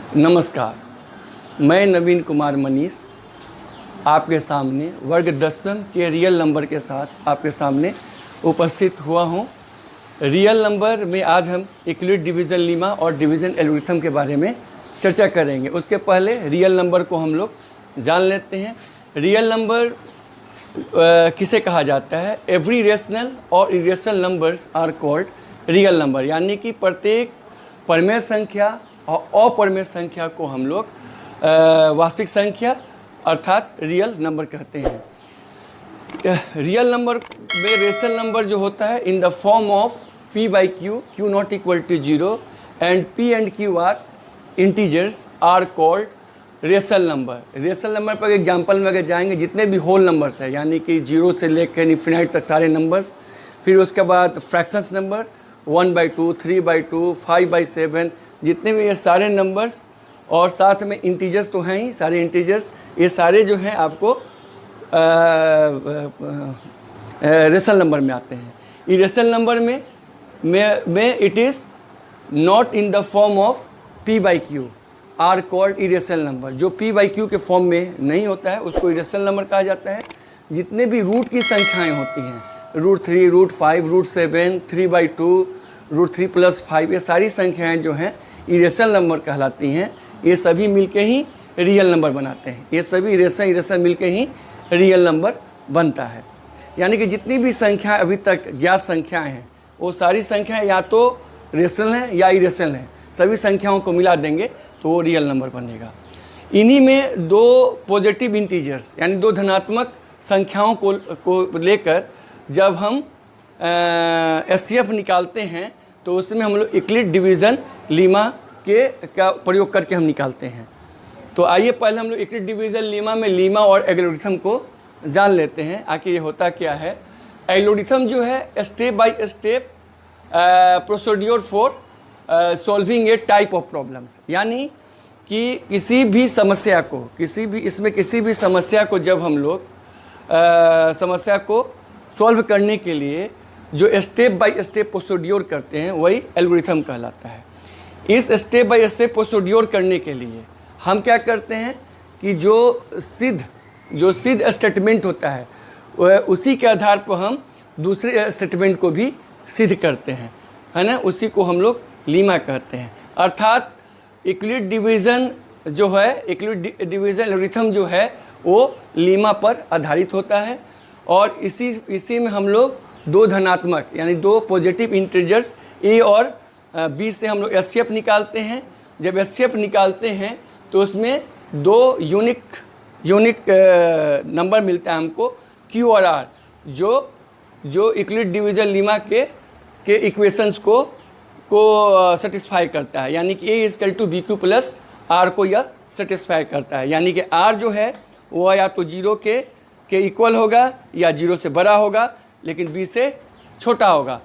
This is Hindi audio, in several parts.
नमस्कार, मैं नवीन कुमार मनीष आपके सामने वर्ग दसम के रियल नंबर के साथ आपके सामने उपस्थित हुआ हूँ। रियल नंबर में आज हम यूक्लिड डिवीज़न लीमा और डिवीज़न एल्गोरिथम के बारे में चर्चा करेंगे। उसके पहले रियल नंबर को हम लोग जान लेते हैं। रियल नंबर किसे कहा जाता है? एवरी रेशनल और irrational numbers are called real number, यानी कि प्रत्येक परमेय संख्या और अपरमेय संख्या को हम लोग वास्तविक संख्या अर्थात रियल नंबर कहते हैं। रियल नंबर में रेशनल नंबर जो होता है in the form of p by q, q not equal to 0 and p and q are integers are called rational number. Rational number पर एग्जांपल में अगर जाएंगे, जितने भी होल नंबर्स है यानी कि 0 से लेकर इन्फिनाइट तक सारे नंबर्स, फिर उसके बाद फ्रैक्शंस नंबर 1/2, 3/2, 5/7, जितने भी ये सारे नंबर्स और साथ में इंटीजर्स तो हैं ही, सारे इंटीजर्स, ये सारे जो हैं आपको रेशनल नंबर में आते हैं। इरेशनल नंबर में it is not in the form of p by Q R called irrational number. जो p बाई क्यू के फॉर्म में नहीं होता है उसको इरेशनल नंबर कहा जाता है। जितने भी रूट की संख्याएं होती हैं, √3, √5, √7, 3/2, √3 + 5, ये सारी संख्याएं जो हैं इरेशनल नंबर कहलाती हैं। ये सभी मिलके ही रियल नंबर बनाते हैं। ये सभी इरेशनल मिलके ही रियल नंबर बनता है। यानी कि जितनी भी संख्याएं अभी तक ज्ञात संख्याएं हैं वो सारी संख्याएं या तो रेशनल हैं या इरेशनल हैं। सभी संख्याओं को मिला देंगे तो वो रियल नंबर बनेगा। इन्हीं में दो पॉजिटिव इंटीजर्स यानी दो धनात्मक संख्याओं को लेकर जब हम एचसीएफ निकालते हैं तो उसमें हम लोग यूक्लिड डिवीज़न लीमा का प्रयोग करके हम निकालते हैं। तो आइए पहले हम लोग यूक्लिड डिवीज़न लीमा में लीमा और एल्गोरिथम को जान लेते हैं। आखिर ये होता क्या है? एल्गोरिथम जो है step by step procedure for solving A type of problems, यानी कि किसी भी समस्या को जब हम लोग समस्या को सॉल्व करने के लिए जो स्टेप बाय स्टेप प्रोसीड्योर करते हैं वही एल्गोरिथम कहलाता है। इस स्टेप बाय स्टेप प्रोसीड्योर करने के लिए हम क्या करते हैं कि जो सिद्ध स्टेटमेंट होता है उसी के आधार पर हम दूसरे स्टेटमेंट को भी सिद्ध करते हैं, है ना। उसी को हम लोग लीमा कहते हैं। अर्थात यूक्लिड डिवीज़न जो है, यूक्लिड डिवीज़न एल्गोरिथम जो है वो लीमा पर आधारित होता है। और इसी में हम लोग दो धनात्मक यानी दो पॉजिटिव इंटीजर्स a और b से हम लोग एचसीएफ निकालते हैं। जब एचसीएफ निकालते हैं तो उसमें दो यूनिक नंबर मिलता है हमको, q और r, जो यूक्लिड डिवीज़न लीमा के इक्वेशंस को सेटिस्फाई करता है। यानी कि a = bq + r को यह सेटिस्फाई करता है। यानी कि r जो है वो या तो 0 के इक्वल होगा या 0 से बड़ा होगा, लेकिन b से छोटा होगा।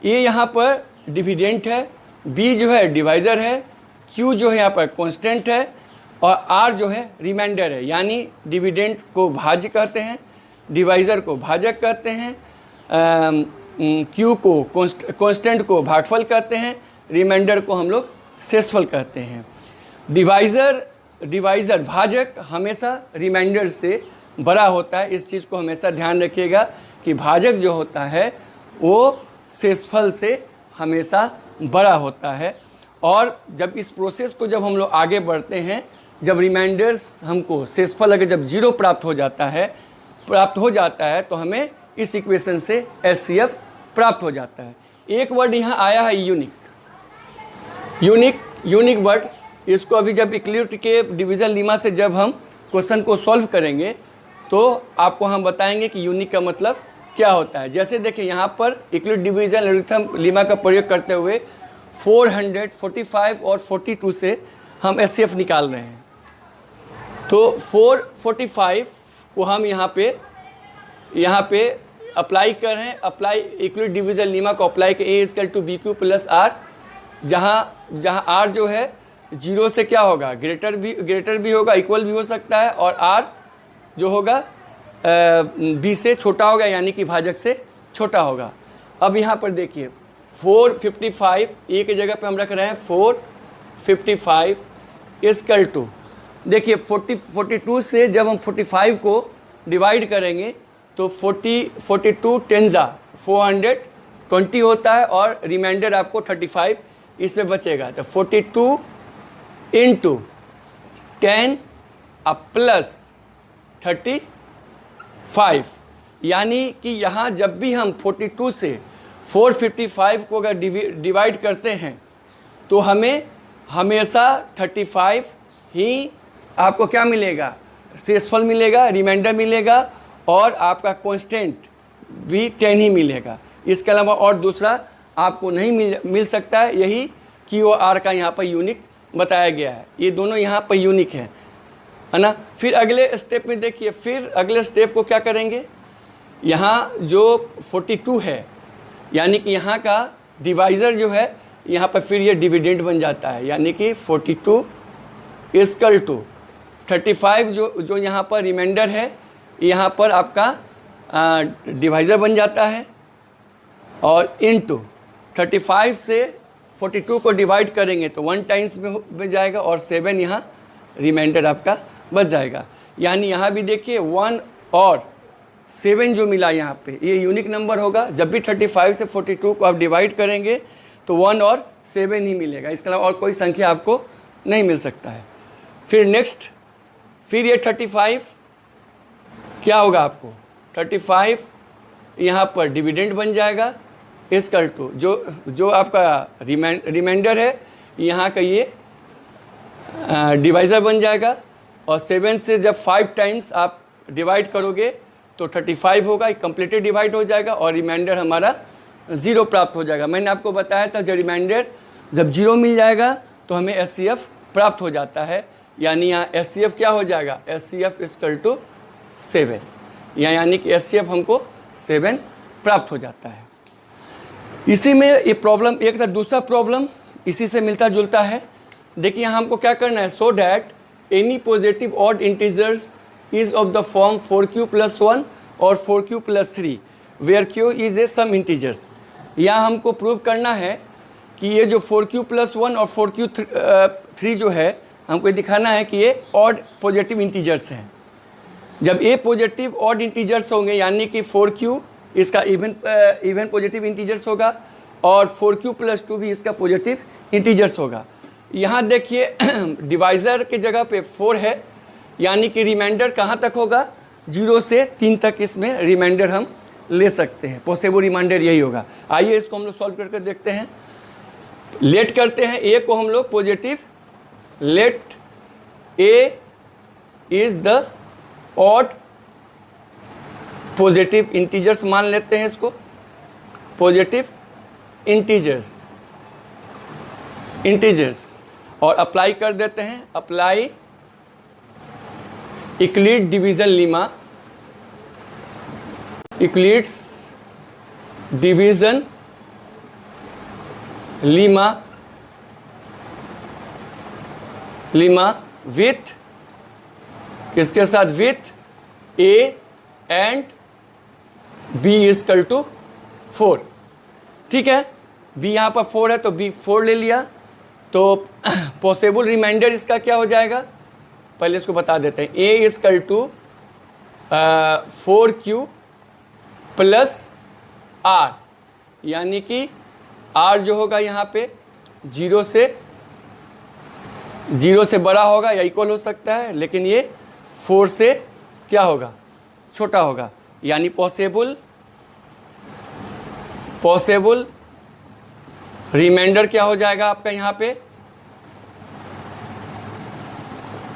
a यहाँ पर डिविडेंट है, b जो है डिवाइज़र है, q जो है यहाँ पर कांस्टेंट है और r जो है रिमाइंडर है। यानी डिविडेंट को भाज्य कहते हैं, डिवाइज़र को भाजक कहते हैं, q को कांस्टेंट को भागफल कहते हैं, रिमाइंडर को हम लोग शेषफल कहते हैं। डिवाइज़र भाजक हमेशा रिमाइंडर से बड़ा होता है। इस चीज़ को हमेशा ध्यान रखिएगा कि भाजक जो होता है वो शेषफल से हमेशा बड़ा होता है। और जब इस प्रोसेस को जब हम लोग आगे बढ़ते हैं, जब रिमाइंडर्स हमको शेषफल अगर जब 0 प्राप्त हो जाता है तो हमें इस इक्वेशन से एचसीएफ प्राप्त हो जाता है। एक वर्ड यहाँ आया है यूनिक वर्ड। इसको अभी जब यूक्लिड के डिवीज़न लीमा से जब हम क्वेश्चन को सॉल्व करेंगे तो आपको हम बताएंगे कि यूनिक का मतलब क्या होता है। जैसे देखिए यहाँ पर यूक्लिड डिवीज़न एल्गोरिथम लीमा का प्रयोग करते हुए 445 और 42 से हम एचसीएफ निकाल रहे हैं। तो 445 को हम यहाँ पे अप्लाई कर रहे हैं। अप्लाई यूक्लिड डिवीज़न लीमा को अप्लाई के a = bq + r, जहाँ r जो है 0 से क्या होगा, ग्रेटर भी होगा, इक्वल भी हो सकता है, और r जो होगा b से छोटा होगा यानी कि भाजक से छोटा होगा। अब यहाँ पर देखिए 455 a की जगह पे हम रख रहे हैं 455 इक्वल टू, देखिए 42 से जब हम 45 को डिवाइड करेंगे तो 42 टेंजा 420 होता है और रिमाइंडर आपको 35 इसमें बचेगा। तो 42 इंटू 10 प्लस 35, यानी कि यहाँ जब भी हम 42 से 455 को अगर डिवाइड करते हैं तो हमें हमेशा 35 ही आपको क्या मिलेगा, शेषफल मिलेगा, रिमाइंडर मिलेगा और आपका कांस्टेंट भी 10 ही मिलेगा। इसके अलावा और दूसरा आपको नहीं मिल सकता है। यही QOR का यहाँ पर यूनिक बताया गया है। ये दोनों यहाँ पर यूनिक है ना। फिर अगले स्टेप में देखिए, फिर अगले स्टेप को क्या करेंगे, यहाँ जो 42 है यानी कि यहाँ का डिवाइज़र जो है यहाँ पर फिर ये डिविडेंड बन जाता है, यानी कि 42 इक्वल टू 35 जो यहाँ पर रिमाइंडर है यहाँ पर आपका डिवाइज़र बन जाता है और इनटू 35 से 42 को डिवाइड करेंगे तो 1 टाइम्स में जाएगा और 7 यहाँ रिमाइंडर आपका बच जाएगा। यानी यहाँ भी देखिए 1 और 7 जो मिला यहाँ पे ये यूनिक नंबर होगा। जब भी 35 से 42 को आप डिवाइड करेंगे तो 1 और 7 ही मिलेगा, इसके अलावा और कोई संख्या आपको नहीं मिल सकता है। फिर नेक्स्ट, फिर ये 35 क्या होगा आपको, 35 यहाँ पर डिविडेंड बन जाएगा इक्वल टू जो आपका रिमाइंडर है यहाँ का ये डिवाइज़र बन जाएगा और 7 से जब 5 टाइम्स आप डिवाइड करोगे तो 35 होगा, कंप्लीटली डिवाइड हो जाएगा और रिमाइंडर हमारा 0 प्राप्त हो जाएगा। मैंने आपको बताया था जब रिमाइंडर जब 0 मिल जाएगा तो हमें SCF प्राप्त हो जाता है, यानी यहाँ SCF क्या हो जाएगा, SCF इक्वल टू 7, यानी कि SCF हमको 7 प्राप्त हो जाता है। इसी में ये प्रॉब्लम एक था। दूसरा प्रॉब्लम इसी से मिलता जुलता है। देखिए यहाँ हमको क्या करना है, so that any positive odd integers is of the form 4q + 1 और 4q + 3 where q is a some integers. यहाँ हमको प्रूव करना है कि ये जो 4q + 1 और 4q 3 जो है हमको दिखाना है कि ये ऑड पॉजिटिव इंटीजर्स हैं। जब ये पॉजिटिव ऑड इंटीजर्स होंगे यानी कि 4q इसका इवन पॉजिटिव इंटीजर्स होगा और 4q + 2 भी इसका पॉजिटिव इंटीजर्स होगा। यहाँ देखिए डिवाइज़र के जगह पे 4 है, यानी कि रिमाइंडर कहाँ तक होगा, 0 से 3 तक इसमें रिमाइंडर हम ले सकते हैं। पॉसिबल रिमाइंडर यही होगा। आइए इसको हम लोग सॉल्व करके देखते हैं। लेट करते हैं ए को हम लोग positive, let a is the odd positive integers मान लेते हैं इसको, पॉजिटिव इंटीजर्स और अप्लाई कर देते हैं। Apply Euclid division lemma, Euclid's division lemma with किसके साथ, with a and b equal to 4। ठीक है, बी यहाँ पर 4 है तो बी 4 ले लिया। तो पॉसिबल रिमाइंडर इसका क्या हो जाएगा, पहले इसको बता देते हैं। ए इक्वल टू 4q + r, यानी कि r जो होगा यहाँ पे 0 से बड़ा होगा या इक्वल हो सकता है, लेकिन ये 4 से क्या होगा, छोटा होगा। यानी पॉसिबल रिमाइंडर क्या हो जाएगा आपका, यहाँ पे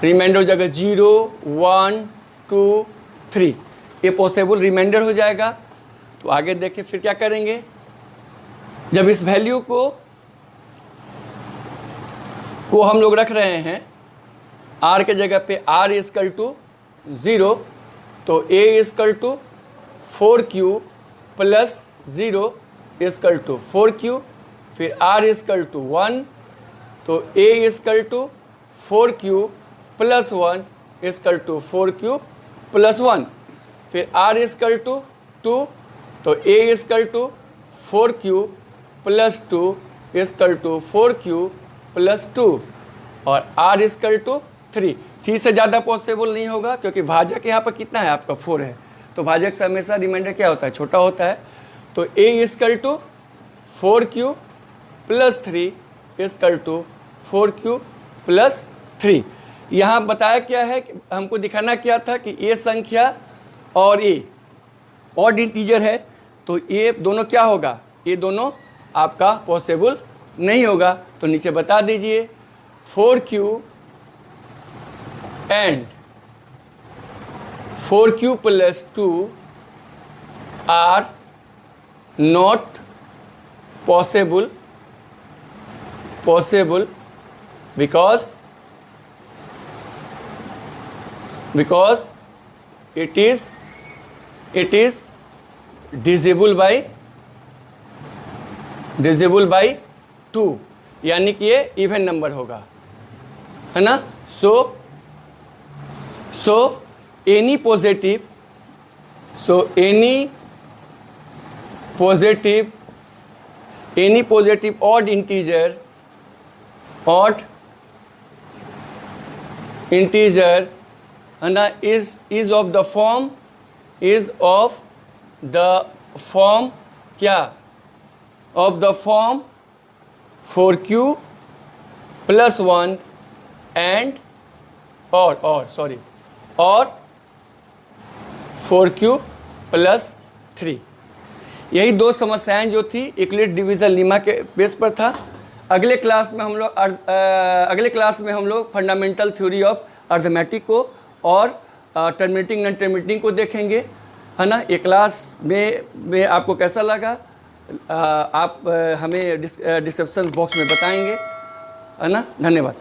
रिमाइंडर हो जाएगा 0, 1, 2, 3, ये पॉसिबल रिमाइंडर हो जाएगा। तो आगे देखिए फिर क्या करेंगे, जब इस वैल्यू को हम लोग रख रहे हैं r के जगह पे r इक्वल टू 0, तो a equal to 4q + 0 equal to 4q, फिर r इक्वल टू 1, तो a equal to 4q + 1 equal to 4q + 1, फिर r इक्वल टू 2, तो a equal to 4q + 2 equal to 4q + 2, और r इक्वल टू 3। 3 से ज़्यादा पॉसिबल नहीं होगा क्योंकि भाजक यहाँ पर कितना है आपका 4 है, तो भाजक से हमेशा रिमाइंडर क्या होता है, छोटा होता है। तो a equal to 4q plus 3 equal to 4q plus 3। यहाँ बताया क्या है कि हमको दिखाना क्या था कि ये संख्या और ये ऑड इंटीजर है, तो ये दोनों क्या होगा, ये दोनों आपका पॉसिबल नहीं होगा। तो नीचे बता दीजिए 4q and 4q plus 2 are not possible because it is divisible by 2, यानी कि ये इवन नंबर होगा, है ना। So any positive odd integer है ना is of the form क्या, of the form 4q plus 1 and or 4q plus 3। यही दो समस्याएं जो थी यूक्लिड डिवीजन लीमा के बेस पर था। अगले क्लास में हम लोग फंडामेंटल थ्योरी ऑफ अर्थमेटिक को और टर्मिनेटिंग नॉन टर्मिनेटिंग को देखेंगे, है ना। ये क्लास में आपको कैसा लगा आप हमें डिस्क्रिप्शन बॉक्स में बताएंगे, है ना। धन्यवाद।